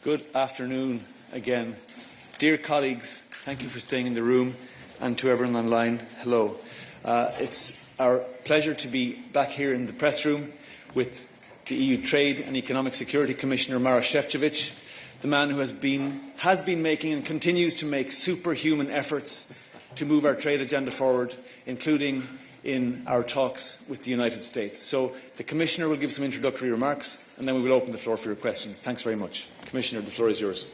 Good afternoon again. Dear colleagues, thank you for staying in the room, and to everyone online, hello. It's our pleasure to be back here in the press room with the EU Trade and Economic Security Commissioner Maroš Šefčovič, the man who has been making and continues to make superhuman efforts to move our trade agenda forward, including in our talks with the United States. So the Commissioner will give some introductory remarks, and then we will open the floor for your questions. Thanks very much. Commissioner, the floor is yours.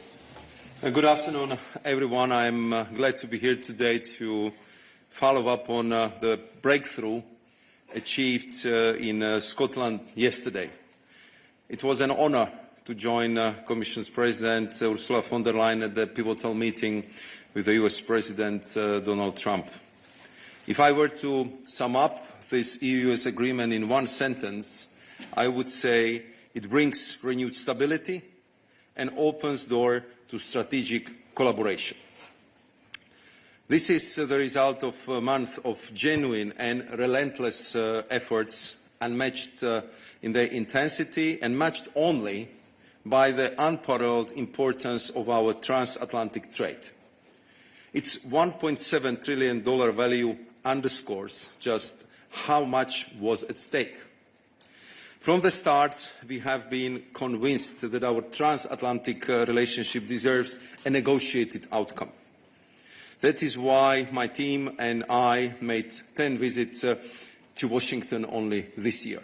Good afternoon, everyone. I'm glad to be here today to follow up on the breakthrough achieved in Scotland yesterday. It was an honour to join Commission's President Ursula von der Leyen at the pivotal meeting with the US President Donald Trump. If I were to sum up this EU-US agreement in one sentence, I would say it brings renewed stability and opens the door to strategic collaboration. This is the result of a month of genuine and relentless efforts, unmatched in their intensity and matched only by the unparalleled importance of our transatlantic trade. Its $1.7 trillion value underscores just how much was at stake. From the start, we have been convinced that our transatlantic relationship deserves a negotiated outcome. That is why my team and I made 10 visits to Washington only this year.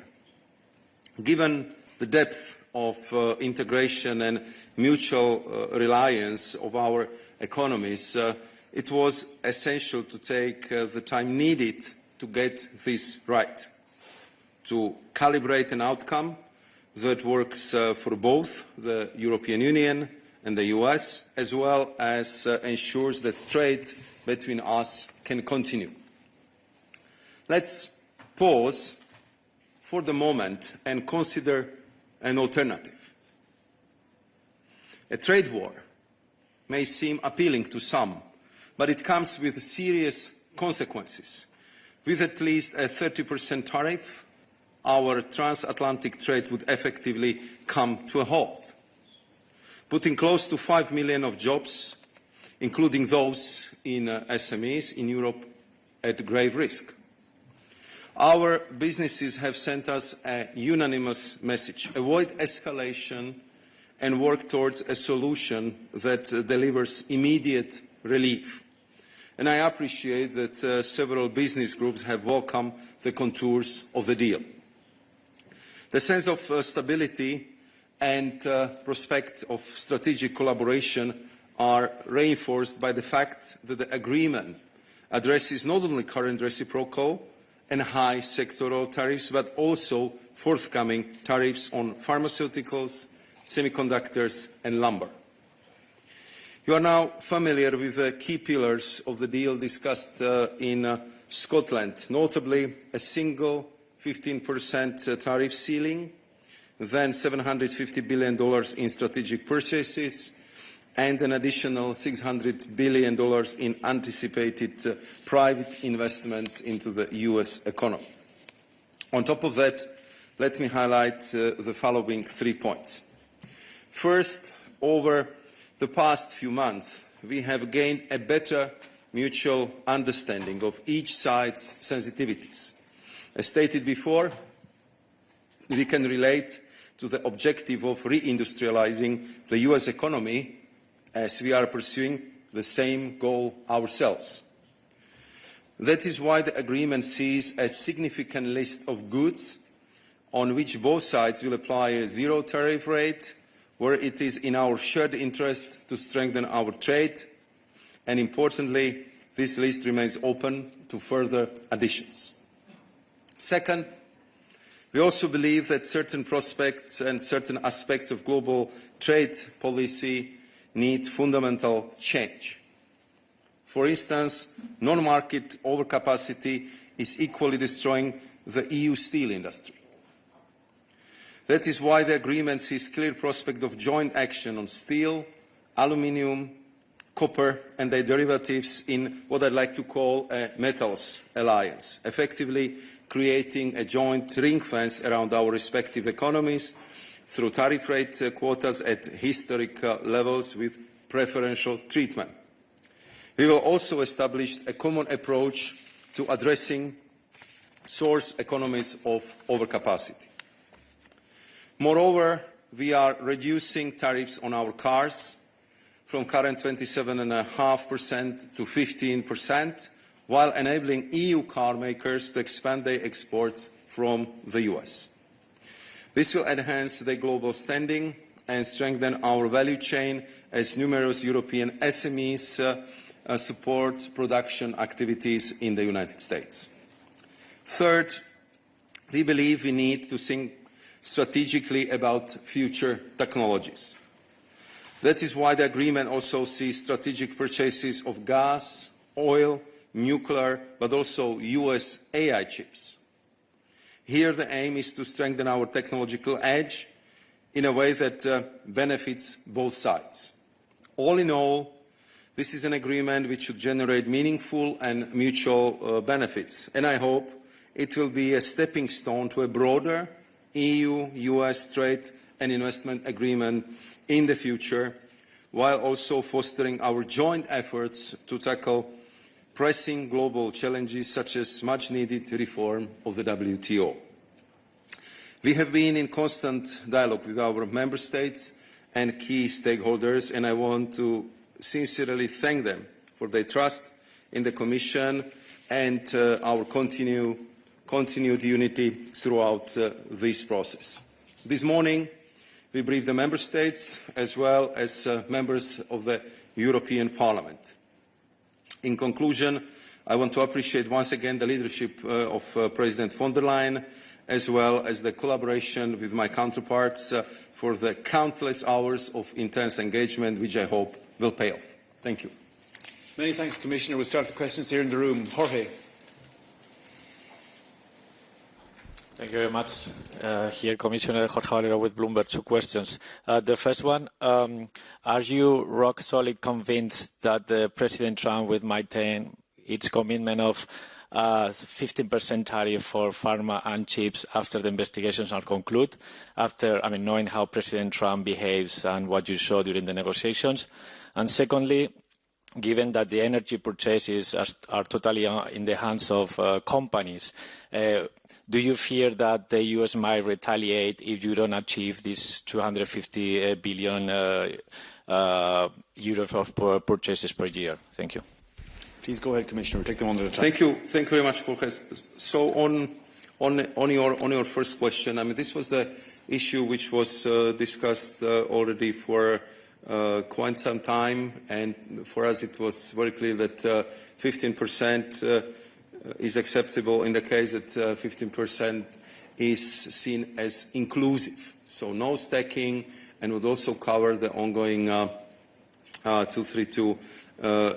Given the depth of integration and mutual reliance of our economies, it was essential to take the time needed to get this right, to calibrate an outcome that works for both the European Union and the US, as well as ensures that trade between us can continue. Let's pause for the moment and consider an alternative. A trade war may seem appealing to some, but it comes with serious consequences. With at least a 30% tariff, our transatlantic trade would effectively come to a halt, putting close to 5 million of jobs, including those in SMEs in Europe, at grave risk. Our businesses have sent us a unanimous message: avoid escalation and work towards a solution that delivers immediate relief. And I appreciate that several business groups have welcomed the contours of the deal. The sense of stability and prospect of strategic collaboration are reinforced by the fact that the agreement addresses not only current reciprocal and high sectoral tariffs, but also forthcoming tariffs on pharmaceuticals, semiconductors and lumber. You are now familiar with the key pillars of the deal discussed in Scotland, notably a single 15% tariff ceiling, then $750 billion in strategic purchases, and an additional $600 billion in anticipated private investments into the US economy. On top of that, let me highlight the following 3 points. First, over the past few months, we have gained a better mutual understanding of each side's sensitivities. As stated before, we can relate to the objective of reindustrializing the US economy, as we are pursuing the same goal ourselves. That is why the agreement sees a significant list of goods on which both sides will apply a zero tariff rate, where it is in our shared interest to strengthen our trade, and importantly, this list remains open to further additions. Second, we also believe that certain prospects and certain aspects of global trade policy need fundamental change. For instance, non-market overcapacity is equally destroying the EU steel industry. That is why the agreement sees clear prospect of joint action on steel, aluminium, copper and their derivatives in what I'd like to call a metals alliance, effectively creating a joint ring fence around our respective economies through tariff rate quotas at historic levels with preferential treatment. We will also establish a common approach to addressing source economies of overcapacity. Moreover, we are reducing tariffs on our cars from current 27.5% to 15%, while enabling EU car makers to expand their exports from the US. This will enhance their global standing and strengthen our value chain as numerous European SMEs support production activities in the United States. Third, we believe we need to think strategically about future technologies. That is why the agreement also sees strategic purchases of gas, oil, nuclear, but also US AI chips. Here the aim is to strengthen our technological edge in a way that benefits both sides. All in all, this is an agreement which should generate meaningful and mutual benefits, and I hope it will be a stepping stone to a broader EU-US trade and investment agreement in the future, while also fostering our joint efforts to tackle pressing global challenges such as much-needed reform of the WTO. We have been in constant dialogue with our member states and key stakeholders, and I want to sincerely thank them for their trust in the Commission and our continued unity throughout this process. This morning, we briefed the Member States as well as members of the European Parliament. In conclusion, I want to appreciate once again the leadership of President von der Leyen, as well as the collaboration with my counterparts for the countless hours of intense engagement, which I hope will pay off. Thank you. Many thanks, Commissioner. We'll start the questions here in the room. Jorge. Thank you very much. Here, Commissioner Jorge Valero with Bloomberg. 2 questions. The first one, are you rock solid convinced that President Trump will maintain its commitment of 15% tariff for pharma and chips after the investigations are concluded, knowing how President Trump behaves and what you saw during the negotiations? And secondly, given that the energy purchases are totally in the hands of companies, do you fear that the US might retaliate if you don't achieve this 250 billion euros of purchases per year? Thank you. Please go ahead, Commissioner. We'll take them one at a time. Thank you very much, Jorge. So on your first question, this was the issue which was discussed already for quite some time, and for us it was very clear that 15% is acceptable in the case that 15% is seen as inclusive. So no stacking, and would also cover the ongoing 232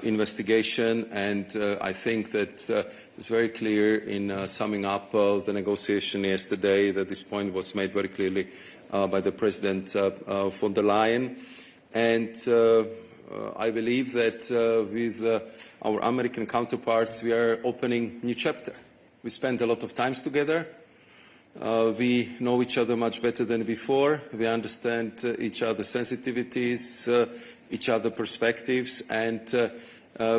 investigation. And I think that it's very clear in summing up the negotiation yesterday that this point was made very clearly by the President von der Leyen. And I believe that with our American counterparts, we are opening a new chapter. We spent a lot of time together. We know each other much better than before. We understand each other's sensitivities, each other's perspectives, and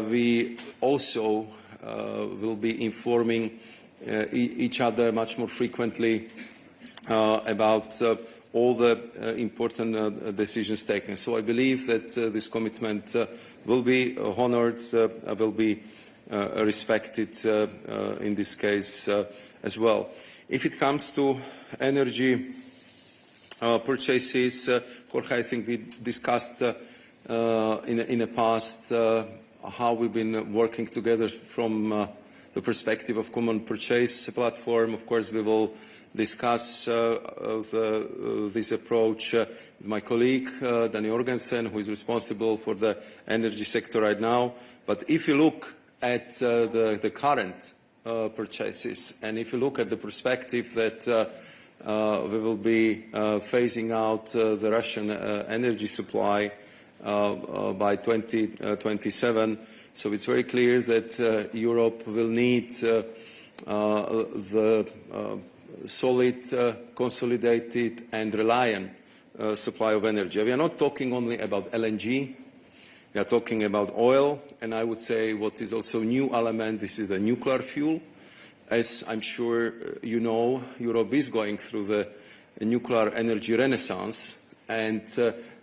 we also will be informing each other much more frequently about all the important decisions taken. So I believe that this commitment will be honoured, will be respected in this case as well. If it comes to energy purchases, Jorge, I think we discussed in the past how we've been working together from the perspective of common purchase platform. Of course, we will discuss this approach with my colleague, Danny Jorgensen, who is responsible for the energy sector right now. But if you look at the current purchases, and if you look at the perspective that we will be phasing out the Russian energy supply by 2027, so it's very clear that Europe will need the solid, consolidated and reliant supply of energy. We are not talking only about LNG. We are talking about oil, and I would say what is also a new element, this is the nuclear fuel. As I'm sure you know, Europe is going through the nuclear energy renaissance, and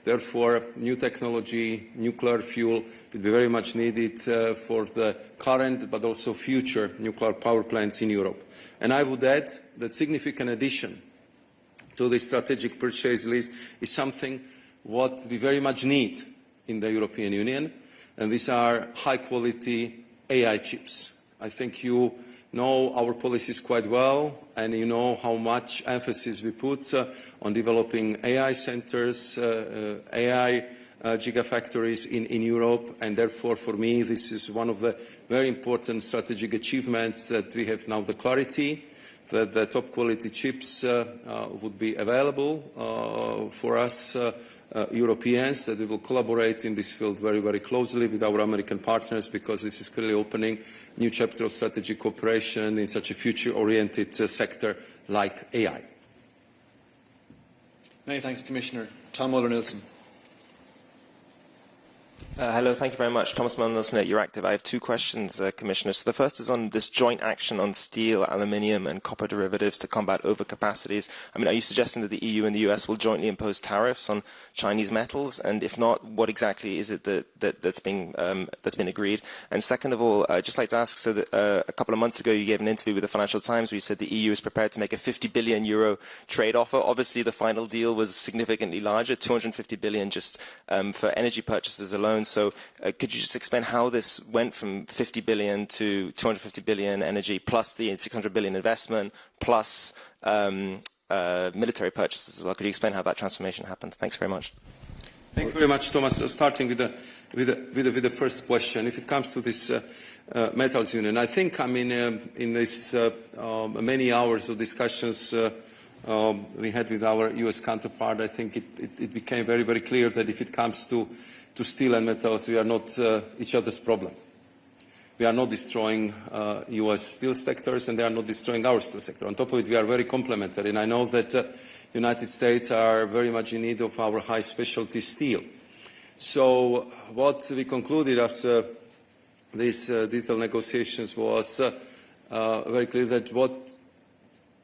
therefore new technology, nuclear fuel will be very much needed for the current but also future nuclear power plants in Europe. And I would add that significant addition to the strategic purchase list is something what we very much need in the European Union, and these are high-quality AI chips. I think you know our policies quite well, and you know how much emphasis we put on developing AI centers, AI gigafactories in Europe, and therefore for me this is one of the very important strategic achievements that we have now the clarity that the top quality chips would be available for us Europeans, that we will collaborate in this field very, very closely with our American partners, because this is clearly opening a new chapter of strategic cooperation in such a future-oriented sector like AI. Many thanks, Commissioner. Tom Muller-Nielsen. Hello, thank you very much. Thomas Muller-Nielsen at Euractiv. I have two questions, Commissioner. So the first is on this joint action on steel, aluminium and copper derivatives to combat overcapacities. I mean, are you suggesting that the EU and the US will jointly impose tariffs on Chinese metals? And if not, what exactly is it that's been agreed? And second of all, I'd just like to ask, so that a couple of months ago you gave an interview with the Financial Times where you said the EU is prepared to make a 50 billion euro trade offer. Obviously, the final deal was significantly larger, 250 billion just for energy purchases alone. So could you just explain how this went from 50 billion to 250 billion energy plus the 600 billion investment plus military purchases as well? Could you explain how that transformation happened? Thanks very much. Thank you very much, Thomas. Starting with the first question, if it comes to this metals union, I think, I mean, in this many hours of discussions we had with our US counterpart, I think it became very, very clear that if it comes to steel and metals, we are not each other's problem. We are not destroying US steel sectors, and they are not destroying our steel sector. On top of it, we are very complementary, and I know that United States are very much in need of our high specialty steel. So what we concluded after these detailed negotiations was very clear that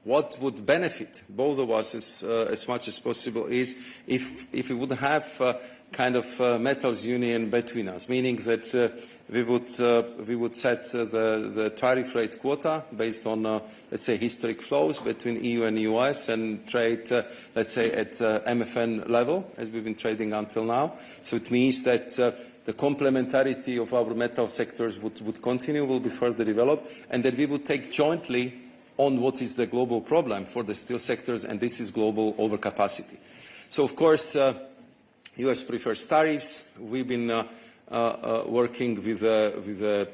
what would benefit both of us as much as possible is if we would have kind of metals union between us, meaning that we would set the tariff rate quota based on, let's say, historic flows between EU and US and trade, let's say, at MFN level, as we've been trading until now. So it means that the complementarity of our metal sectors would continue, will be further developed, and that we would take jointly on what is the global problem for the steel sectors, and this is global overcapacity. So, of course, US prefers tariffs. We've been working with the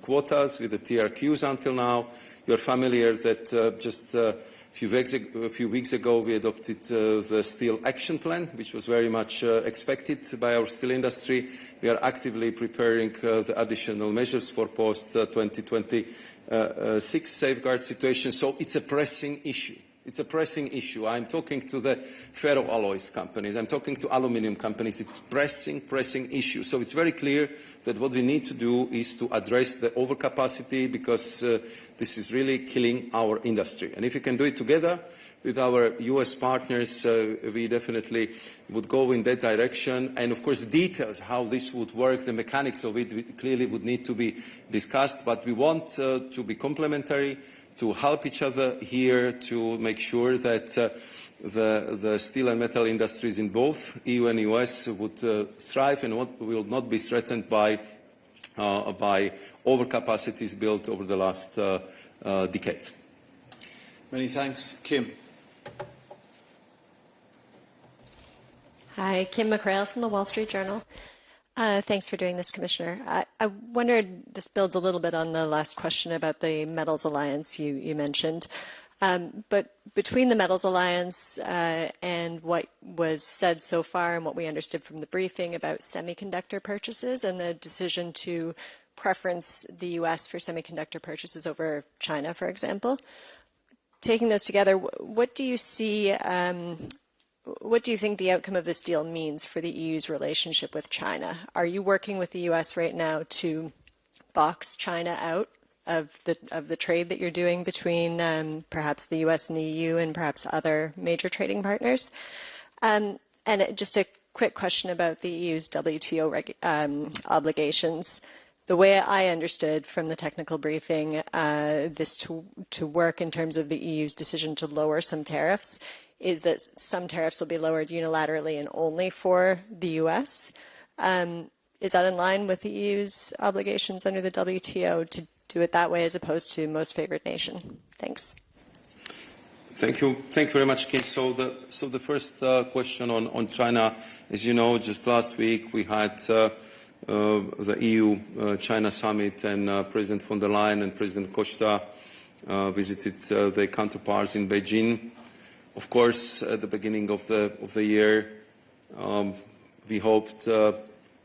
quotas, with the TRQs until now. You're familiar that just a few weeks ago we adopted the Steel Action Plan, which was very much expected by our steel industry. We are actively preparing the additional measures for post-2026 safeguard situation. So it's a pressing issue. It's a pressing issue. I'm talking to the ferroalloys companies. I'm talking to aluminium companies. It's pressing issue. So it's very clear that what we need to do is to address the overcapacity, because this is really killing our industry. And if we can do it together with our US partners, we definitely would go in that direction. And of course, the details, how this would work, the mechanics of it clearly would need to be discussed. But we want to be complementary, to help each other here, to make sure that the steel and metal industries in both EU and US would thrive and will not be threatened by overcapacities built over the last decade. Many thanks. Kim. Hi, Kim McCrail from the Wall Street Journal. Thanks for doing this, Commissioner. I wondered, this builds a little bit on the last question about the Metals Alliance you mentioned. But between the Metals Alliance and what was said so far and what we understood from the briefing about semiconductor purchases and the decision to preference the US for semiconductor purchases over China, for example, taking those together, what do you see what do you think the outcome of this deal means for the EU's relationship with China? Are you working with the US right now to box China out of the trade that you're doing between perhaps the US and the EU and perhaps other major trading partners? And just a quick question about the EU's WTO obligations. The way I understood from the technical briefing, this to work in terms of the EU's decision to lower some tariffs is that some tariffs will be lowered unilaterally and only for the US. Is that in line with the EU's obligations under the WTO to do it that way as opposed to most favored nation? Thanks. Thank you very much, Kim. So the first question on China, as you know, just last week we had the EU-China summit, and President von der Leyen and President Costa visited their counterparts in Beijing. Of course, at the beginning of the year, we hoped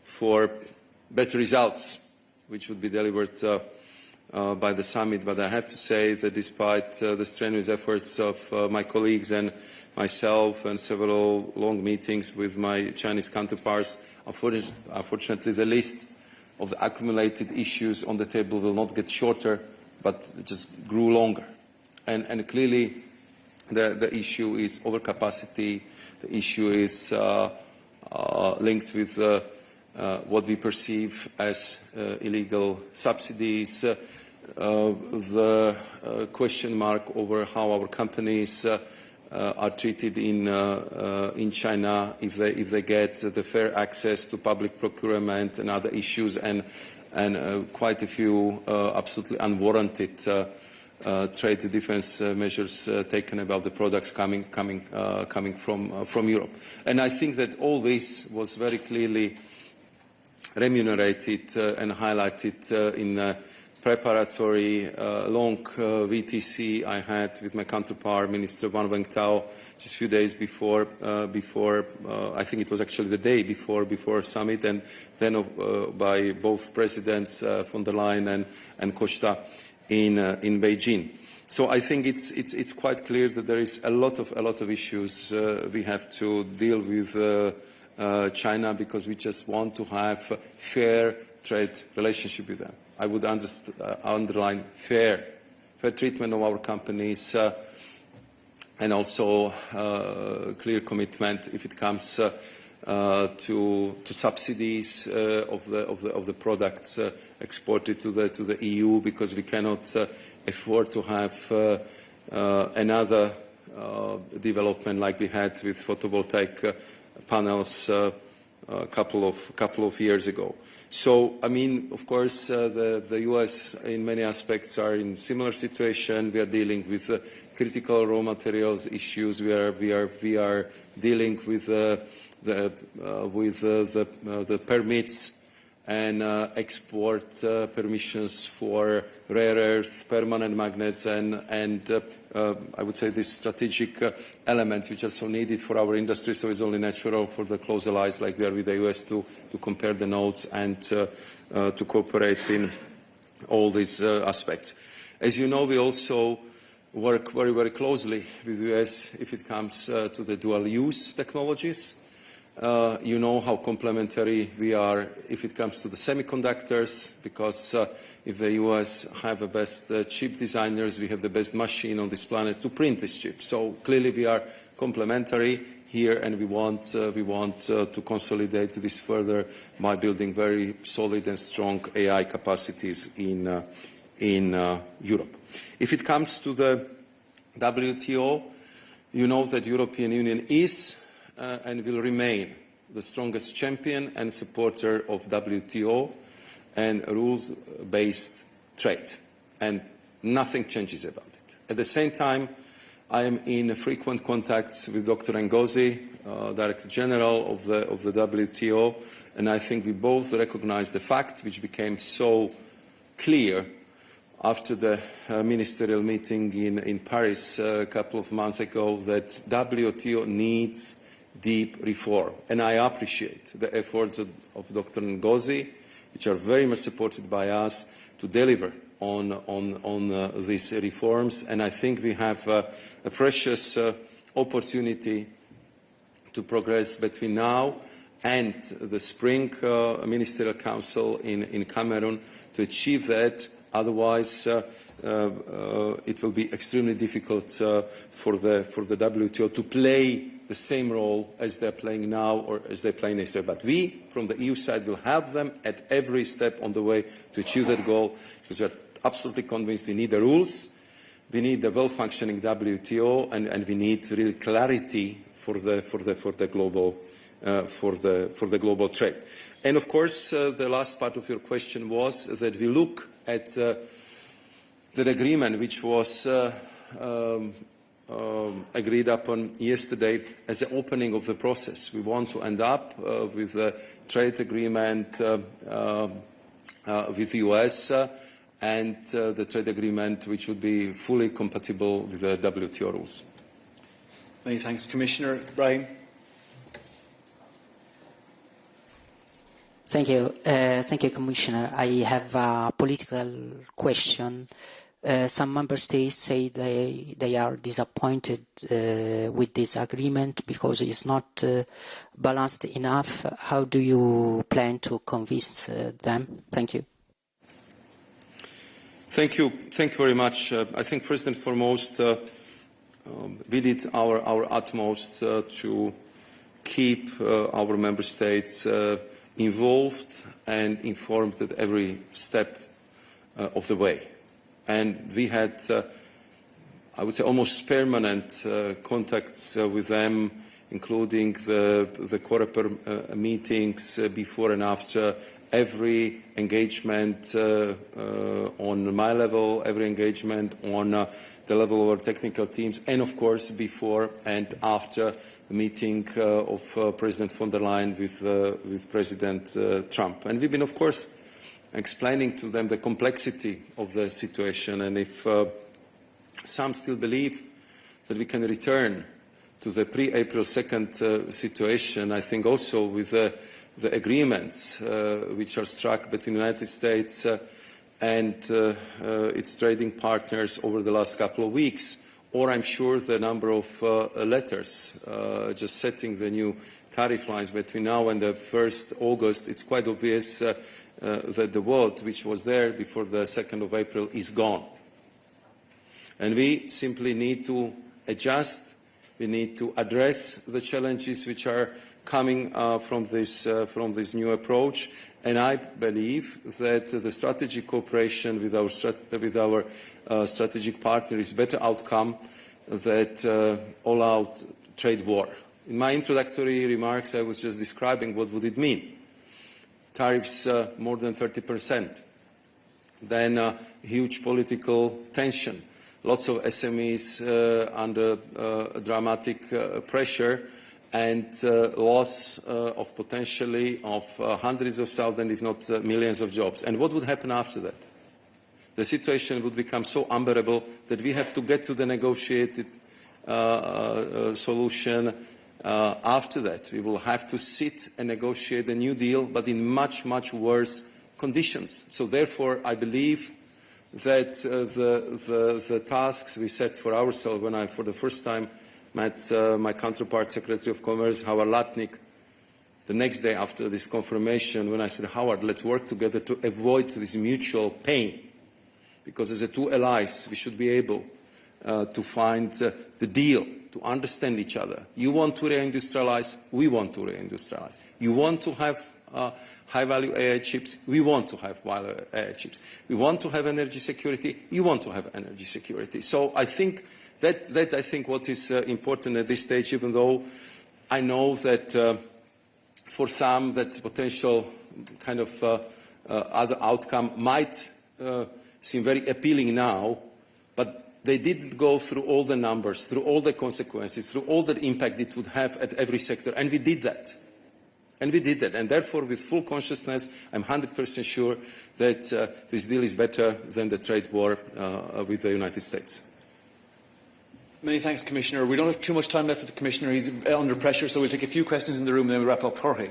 for better results, which would be delivered by the summit. But I have to say that despite the strenuous efforts of my colleagues and myself and several long meetings with my Chinese counterparts, unfortunately the list of the accumulated issues on the table will not get shorter, but it just grew longer. And clearly the issue is overcapacity. The issue is linked with what we perceive as illegal subsidies, the question mark over how our companies are treated in China if they get the fair access to public procurement and other issues, and quite a few absolutely unwarranted trade defense measures taken about the products coming from Europe. And I think that all this was very clearly remunerated and highlighted in a preparatory long VTC I had with my counterpart, Minister Wang Wentao, just a few days before I think it was actually the day before summit, and then by both presidents von der Leyen and Costa in Beijing. So I think it's quite clear that there is a lot of issues we have to deal with China, because we just want to have a fair trade relationship with them. I would underline fair treatment of our companies, and also clear commitment if it comes to subsidies of the products exported to the EU, because we cannot afford to have another development like we had with photovoltaic panels a couple of years ago. So, I mean, of course, the US in many aspects are in similar situation. We are dealing with critical raw materials issues. We are dealing with the permits and export permissions for rare earth, permanent magnets, and I would say these strategic elements which are so needed for our industry. So it's only natural for the close allies like we are with the US to compare the notes and to cooperate in all these aspects. As you know, we also work very, very closely with the US if it comes to the dual-use technologies. You know how complementary we are if it comes to the semiconductors, because if the US have the best chip designers, we have the best machine on this planet to print this chip. So clearly we are complementary here, and we want to consolidate this further by building very solid and strong AI capacities in Europe. If it comes to the WTO, you know that the European Union is and will remain the strongest champion and supporter of WTO and rules-based trade, and nothing changes about it. At the same time, I am in frequent contacts with Dr. Ngozi, Director General of the WTO, and I think we both recognize the fact, which became so clear after the ministerial meeting in Paris a couple of months ago, that WTO needs deep reform. And I appreciate the efforts of Dr. Ngozi, which are very much supported by us, to deliver on these reforms. And I think we have a precious opportunity to progress between now and the Spring Ministerial Council in Cameroon to achieve that. Otherwise, it will be extremely difficult for the WTO to play the same role as they're playing now or as they play next year. But we, from the EU side, will help them at every step on the way to achieve that goal, because we are absolutely convinced we need the rules, we need a well-functioning WTO, and we need really clarity for the global trade. And of course, the last part of your question was that we look at that agreement which was agreed upon yesterday as an opening of the process. We want to end up with a trade agreement with the US and the trade agreement which would be fully compatible with the WTO rules. Many thanks, Commissioner. Brian. Thank you, Commissioner. I have a political question. Some member states say they are disappointed with this agreement because it's not balanced enough. How do you plan to convince them? Thank you. Thank you very much. I think first and foremost, we did our utmost to keep our member states involved and informed at every step of the way. And we had, I would say, almost permanent contacts with them, including the Coreper meetings before and after, every engagement on my level, every engagement on the level of our technical teams, and of course before and after the meeting of President von der Leyen with President Trump. And we've been, of course, explaining to them the complexity of the situation, and if some still believe that we can return to the pre-April 2nd situation, I think also with the agreements which are struck between the United States and its trading partners over the last couple of weeks, or I'm sure the number of letters just setting the new tariff lines between now and the 1st August, it's quite obvious that the world which was there before the 2nd of April is gone. And we simply need to adjust, we need to address the challenges which are coming from this new approach, and I believe that the strategic cooperation with our strategic partner is a better outcome than all-out trade war. In my introductory remarks, I was just describing what would it mean. Tariffs more than 30%, then huge political tension, lots of SMEs under dramatic pressure, and loss of potentially of hundreds of thousands, if not millions of jobs. And what would happen after that? The situation would become so unbearable that we have to get to the negotiated solution. After that, we will have to sit and negotiate a new deal, but in much, much worse conditions. So therefore, I believe that the tasks we set for ourselves when I, for the first time, met my counterpart, Secretary of Commerce, Howard Lutnick, the next day after this confirmation, when I said, Howard, let's work together to avoid this mutual pain. Because as a two allies, we should be able to find the deal, to understand each other. You want to reindustrialize, we want to reindustrialize. You want to have high-value AI chips, we want to have high-value AI chips. We want to have energy security, you want to have energy security. So I think that I think what is important at this stage, even though I know that for some that potential kind of other outcome might seem very appealing now, but they didn't go through all the numbers, through all the consequences, through all the impact it would have at every sector, and we did that. And we did that, and therefore, with full consciousness, I'm 100% sure that this deal is better than the trade war with the United States. Many thanks, Commissioner. We don't have too much time left for the Commissioner. He's under pressure, so we'll take a few questions in the room and then we'll wrap up. Jorge.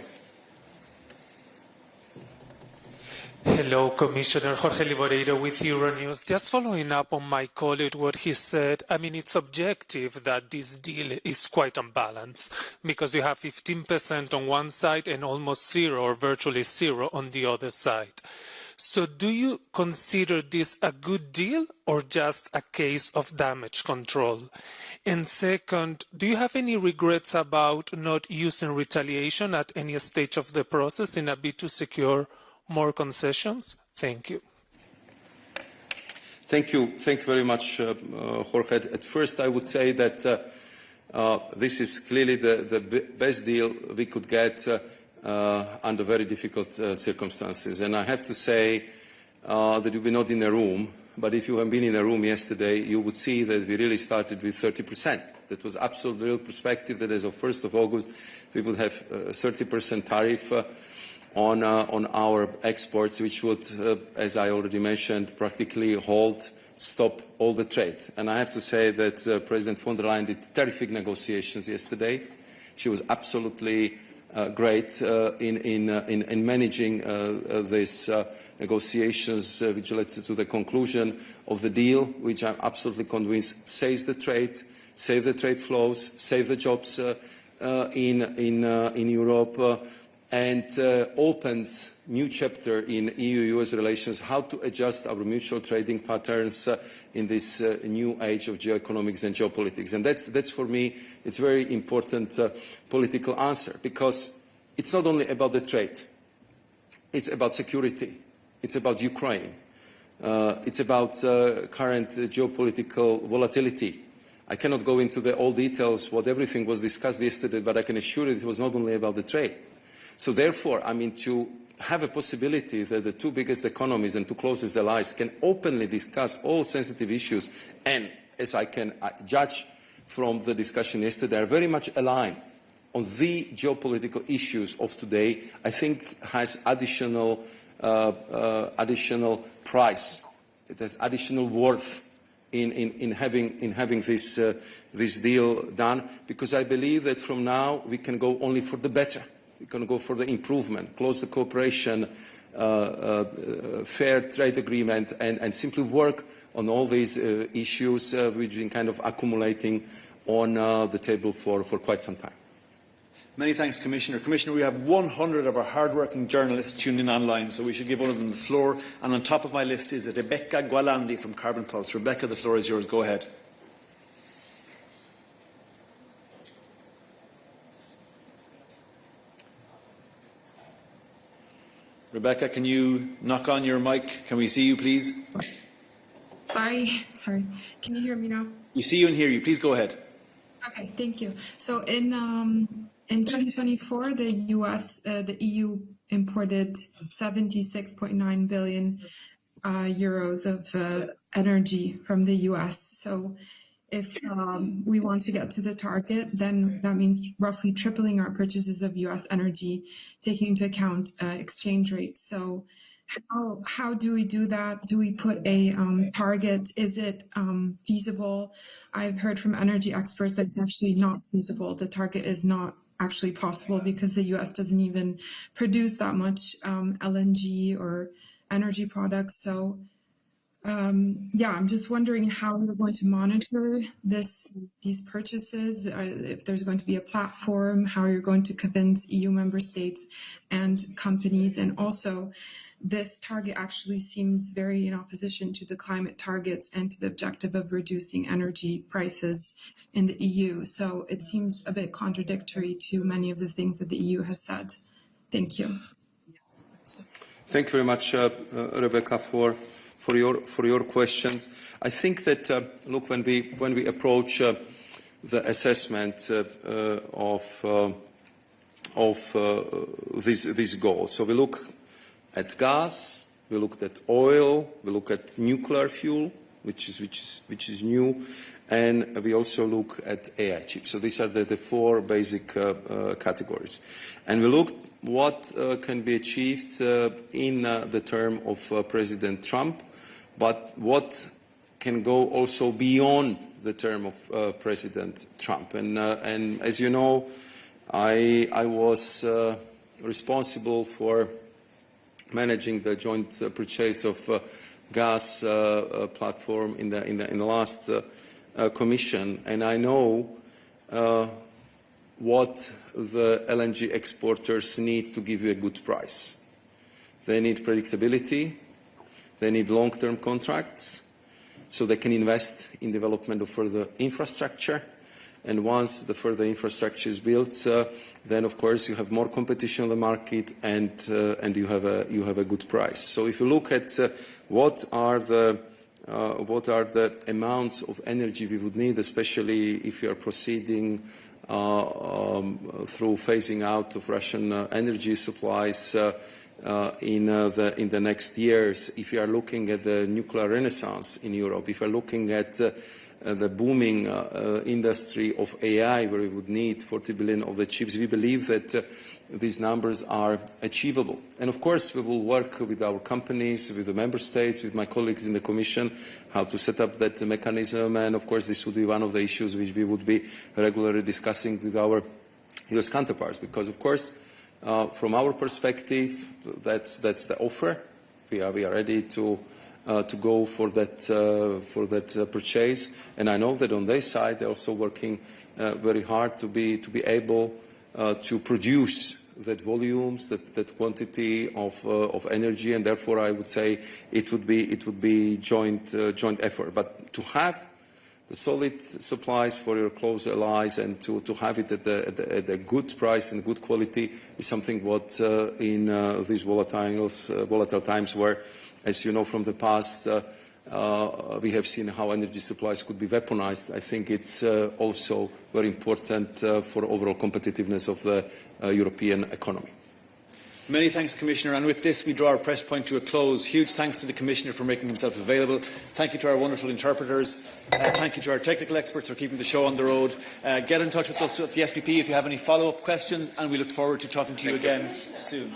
Hello, Commissioner. Jorge Liboreiro with Euronews. Just following up on my colleague, what he said, I mean, it's objective that this deal is quite unbalanced because you have 15% on one side and almost zero or virtually zero on the other side. So do you consider this a good deal or just a case of damage control? And second, do you have any regrets about not using retaliation at any stage of the process in a bid to secure more concessions? Thank you. Thank you very much, Jorge. At first, I would say that this is clearly the best deal we could get under very difficult circumstances. And I have to say that you were not in a room, but if you have been in a room yesterday, you would see that we really started with 30%. That was absolute real perspective that as of 1st of August, we would have 30% tariff on our exports, which would, as I already mentioned, practically stop all the trade. And I have to say that President von der Leyen did terrific negotiations yesterday. She was absolutely great in managing these negotiations, which led to the conclusion of the deal, which I'm absolutely convinced saves the trade flows, save the jobs in Europe, and opens new chapter in EU-US relations, how to adjust our mutual trading patterns in this new age of geoeconomics and geopolitics. And that's for me, it's a very important political answer, because it's not only about the trade, it's about security, it's about Ukraine, it's about current geopolitical volatility. I cannot go into all details what everything was discussed yesterday, but I can assure you it was not only about the trade. So therefore, I mean, to have a possibility that the two biggest economies and two closest allies can openly discuss all sensitive issues, and as I can judge from the discussion yesterday, are very much aligned on the geopolitical issues of today, I think has additional price. It has additional worth in having this deal done, because I believe that from now we can go only for the better. We can go for the improvement, closer cooperation, fair trade agreement, and simply work on all these issues which have been kind of accumulating on the table for quite some time. Many thanks, Commissioner. Commissioner, we have 100 of our hard-working journalists tuned in online, so we should give one of them the floor. And on top of my list is Rebecca Gualandi from Carbon Pulse. Rebecca, the floor is yours. Go ahead. Rebecca, can you knock on your mic? Can we see you, please? Sorry. Can you hear me now? We see you and hear you. Please go ahead. Okay, thank you. So in 2024, the EU imported 76.9 billion euros of energy from the US. So if we want to get to the target, then that means roughly tripling our purchases of US energy, taking into account exchange rates. So how do we do that? Do we put a target? Is it feasible? I've heard from energy experts that it's actually not feasible. The target is not actually possible because the US doesn't even produce that much LNG or energy products. So I'm just wondering how we're going to monitor these purchases, if there's going to be a platform, how you're going to convince EU member states and companies. And also, this target actually seems very in opposition to the climate targets and to the objective of reducing energy prices in the EU. So it seems a bit contradictory to many of the things that the EU has said. Thank you. Thank you very much, Rebecca, for your questions. I think that look, when we approach the assessment of this goal, so we look at gas, we looked at oil, we look at nuclear fuel, which is new, and we also look at AI chips. So these are the four basic categories, and we looked what can be achieved in the term of President Trump, but what can go also beyond the term of President Trump. And as you know, I was responsible for managing the joint purchase of gas platform in the last Commission, and I know what the LNG exporters need to give you a good price. They need predictability, they need long-term contracts, so they can invest in development of further infrastructure. And once the further infrastructure is built, then of course you have more competition on the market, and you have a good price. So if you look at what are the amounts of energy we would need, especially if you are proceeding through phasing out of Russian energy supplies in the next years, if you are looking at the nuclear renaissance in Europe, if you are looking at the booming industry of AI, where we would need 40 billion of the chips, we believe that these numbers are achievable. And of course, we will work with our companies, with the member states, with my colleagues in the Commission, how to set up that mechanism. And of course, this would be one of the issues which we would be regularly discussing with our US counterparts, because of course, from our perspective, that's the offer. We are ready to go for that purchase, and I know that on their side they're also working very hard to be able to produce that volumes, that quantity of energy, and therefore I would say it would be joint effort. But to have the solid supplies for your close allies and to have it at a good price and good quality is something what in these volatile times where, as you know from the past, we have seen how energy supplies could be weaponized. I think it's also very important for overall competitiveness of the European economy. Many thanks, Commissioner. And with this, we draw our press point to a close. Huge thanks to the Commissioner for making himself available. Thank you to our wonderful interpreters. Thank you to our technical experts for keeping the show on the road. Get in touch with us at the SPP if you have any follow-up questions, and we look forward to talking to you again soon.